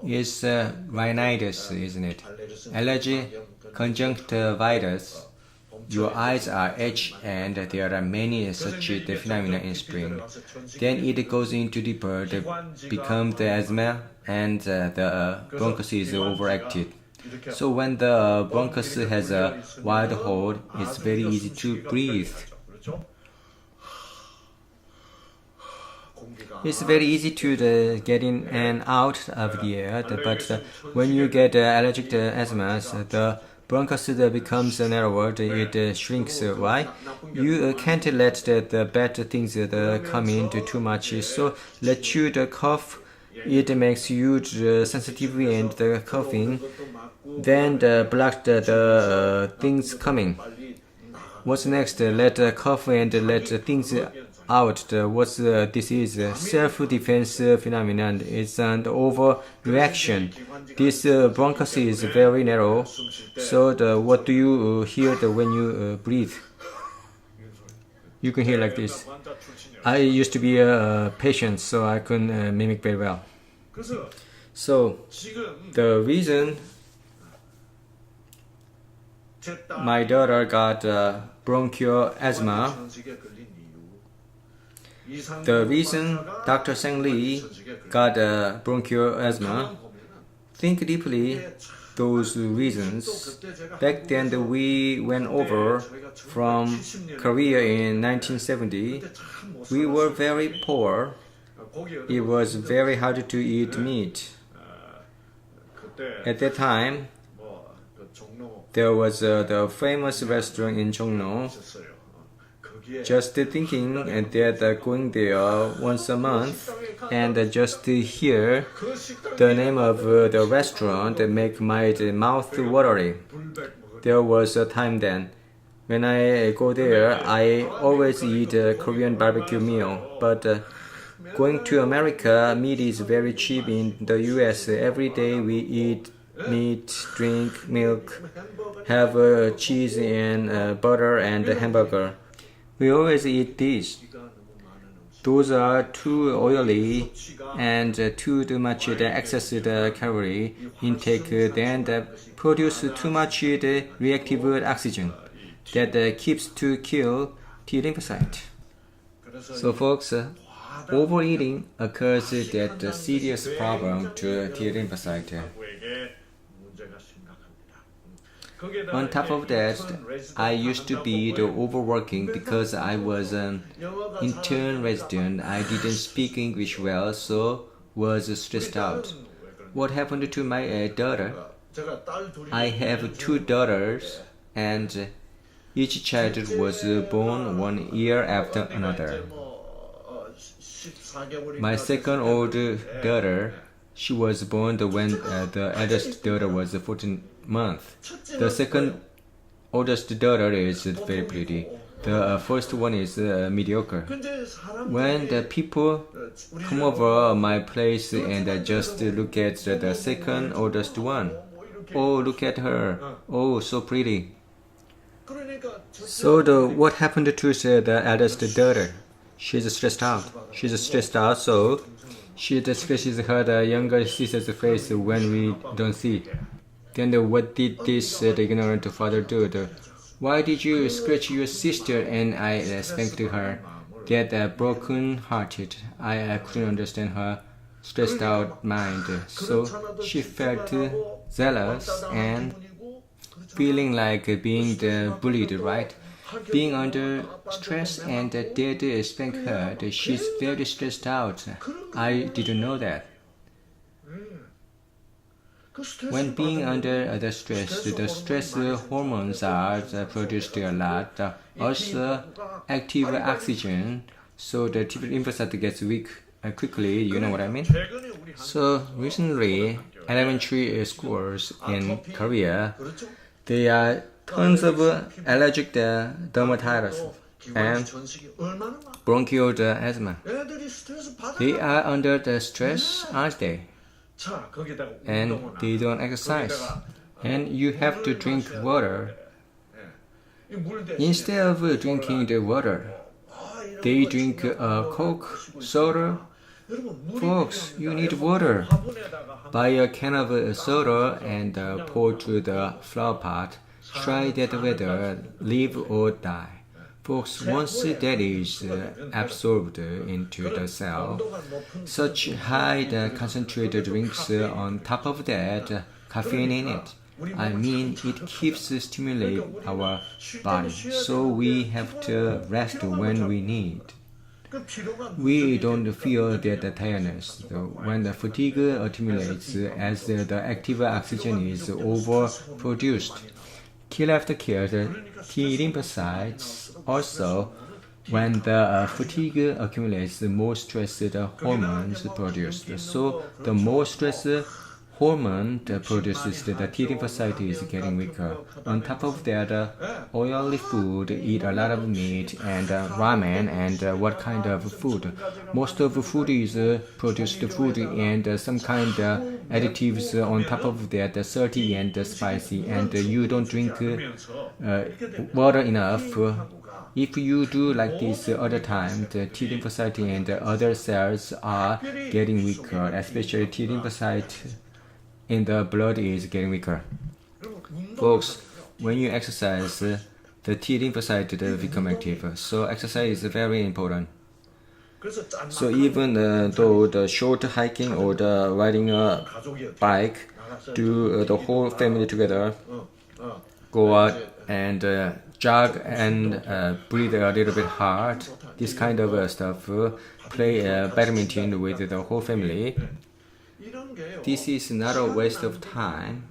is rhinitis, isn't it? Allergy, conjunctivitis. Your eyes are itchy and there are many such phenomena in spring. Then it goes into deeper, become the asthma and the bronchus is overactive. So when the bronchus has a wide hole, it's very easy to breathe. It's very easy to get in and out of the air, but when you get allergic asthma, the bronchus becomes narrower, it shrinks. Why? You can't let the bad things come in too much, so let you cough. It makes huge sensitivity and the coughing, then block the things coming. What's next? Let cough and let things out. What's this is? Self-defense phenomenon. It's an overreaction. This bronchus is very narrow. So what do you hear when you breathe? You can hear like this. I used to be a patient, so I couldn't mimic very well. So the reason my daughter got bronchial asthma, the reason Dr. Sang Lee got bronchial asthma, think deeply those reasons. Back then we went over from Korea in 1970. We were very poor. It was very hard to eat meat. At that time, there was the famous restaurant in Jongno. Just thinking that going there once a month and just hear the name of the restaurant make my mouth watery. There was a time then. When I go there, I always eat a Korean barbecue meal. But going to America, meat is very cheap in the US. Every day we eat meat, drink milk, have cheese and butter and hamburger. We always eat these. Those are too oily and too much excess calorie intake, then produce too much reactive oxygen that keeps to kill T lymphocyte. So folks, overeating occurs that a serious problem to T lymphocyte. On top of that, I used to be overworking because I was an intern resident. I didn't speak English well, so was stressed out. What happened to my daughter? I have two daughters, and each child was born 1 year after another. My second old daughter, she was born when the eldest daughter was 14 months. The second oldest daughter is very pretty. The first one is mediocre. When the people come over my place and just look at the second oldest one, oh, look at her, oh, so pretty. So what happened to the eldest daughter? She's stressed out, so she scratches her younger sister's face when we don't see. Then what did this ignorant father do? Why did you scratch your sister? And I spanked her. That broken-hearted. I couldn't understand her stressed out mind. So she felt jealous and feeling like being bullied, right? Being under stress and did spank her. She's very stressed out. I didn't know that. When being under the stress hormones are produced a lot. Also, active oxygen, so the T lymphocyte gets weak quickly. You know what I mean? So recently, elementary schools in Korea, there are tons of allergic dermatitis and bronchial asthma. They are under the stress, aren't they? And they don't exercise. And you have to drink water. Instead of drinking the water, they drink Coke, soda. Folks, you need water. Buy a can of soda and pour to the flower pot. Try that whether live or die. Folks, once that is absorbed into the cell, such high concentrated drinks on top of that, caffeine in it. I mean, it keeps stimulating our body, so we have to rest when we need. We don't feel that tiredness when the fatigue accumulates as the active oxygen is overproduced. Kill after kill, the T lymphocytes also, when the fatigue accumulates, the more stress hormones produced. So the more stress hormone produces, the T lymphocyte is getting weaker. On top of that, oily food, eat a lot of meat and ramen and what kind of food? Most of the food is produced food and some kind of additives on top of that, salty and spicy, and you don't drink water enough. If you do like this all the time, the T lymphocyte and other cells are getting weaker, especially T lymphocyte in the blood is getting weaker. Folks, when you exercise, the T lymphocyte become active. So exercise is very important. So even though the short hiking or the riding a bike, do the whole family together, go out and jog and breathe a little bit hard, this kind of stuff, play badminton with the whole family. This is not a waste of time.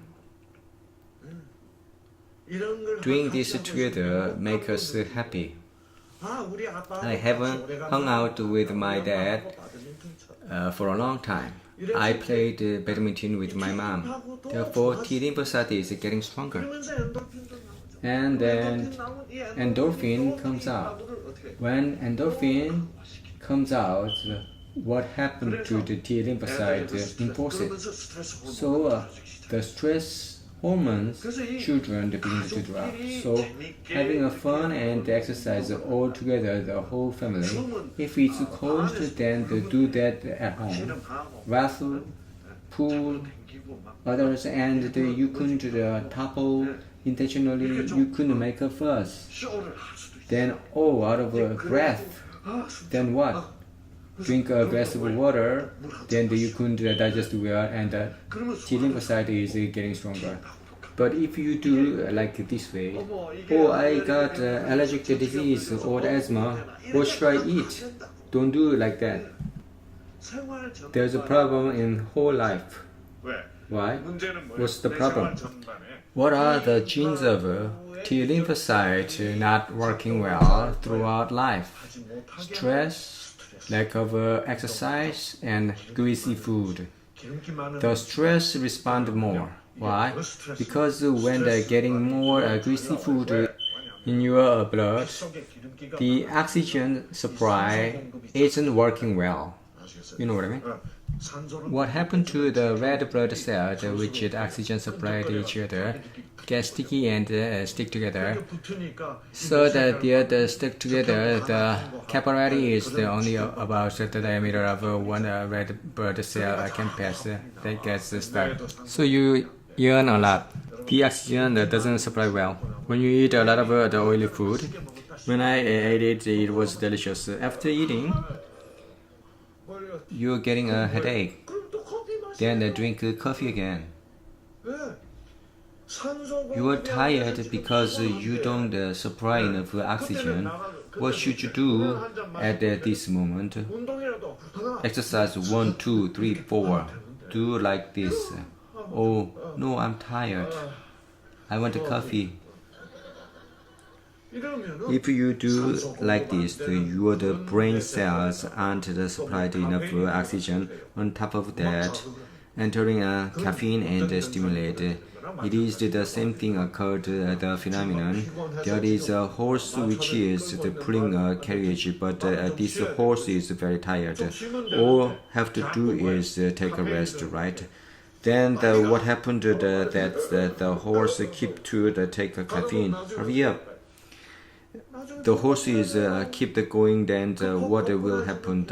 Doing this together makes us happy. I haven't hung out with my dad for a long time. I played badminton with my mom. Therefore, T lymphocyte is getting stronger. And then endorphin comes out. When endorphin comes out, what happened to the T lymphocyte enforces? So the stress hormones children begin to drop. So having a fun and exercise all together, the whole family. If it's cold, then do that at home. Wrestle, pull others, and you couldn't topple intentionally. You couldn't make a fuss. Then out of breath. Then what? Drink a glass of water, then you couldn't digest well, and the T lymphocyte is getting stronger. But if you do like this way, I got allergic disease or asthma, what should I eat? Don't do like that. There's a problem in whole life. Why? What's the problem? What are the genes of T lymphocyte not working well throughout life? Stress, lack of exercise, and greasy food. The stress respond more. Why? Because when they're getting more greasy food in your blood, the oxygen supply isn't working well. You know what I mean? What happened to the red blood cells, which the oxygen supply to each other, get sticky and stick together. So that they stick together, the capillary is only about the diameter of one red blood cell can pass. That gets stuck. So you yawn a lot. The oxygen doesn't supply well. When you eat a lot of the oily food, when I ate it, it was delicious. After eating, you're getting a headache. Then drink coffee again. You are tired because you don't supply enough oxygen. What should you do at this moment? Exercise 1, 2, 3, 4. Do like this. Oh, no, I'm tired. I want a coffee. If you do like this, your brain cells aren't supplied enough oxygen. On top of that, entering caffeine and stimulate. It is the same thing occurred the phenomenon. There is a horse which is pulling a carriage, but this horse is very tired. All have to do is take a rest, right? Then what happened that the horse keep to take a caffeine. Hurry up. The horse is keep going, then what will happen?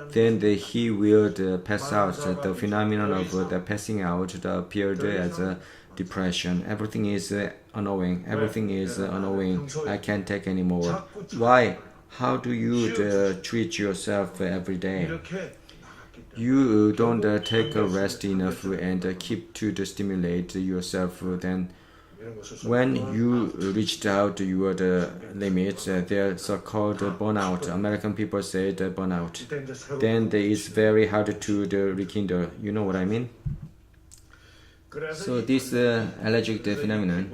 then he will pass out. The phenomenon of the passing out appeared as a depression. Everything is annoying. Everything is annoying. I can't take anymore. Why? How do you treat yourself every day? You don't take a rest enough and keep to stimulate yourself. Then when you reached out your limits, they're so-called burnout. American people say the burnout. Then it's very hard to rekindle. You know what I mean? So this allergic phenomenon,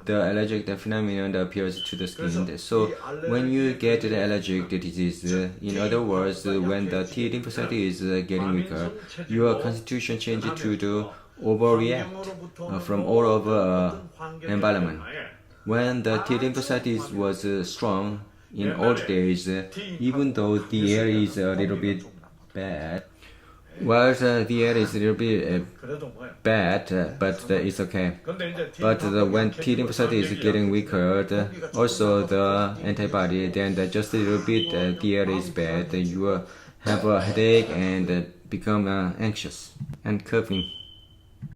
the allergic phenomenon appears to the skin. So when you get the allergic disease, in other words, when the T lymphocyte is getting weaker, your constitution changes to overreact from all over environment. When the T lymphocyte was strong in old days, even though the air is a little bit bad, well, the air is a little bit bad, but it's okay. But when T lymphocyte is getting weaker, also the antibody, then just a little bit the air is bad, you have a headache and become anxious and coughing.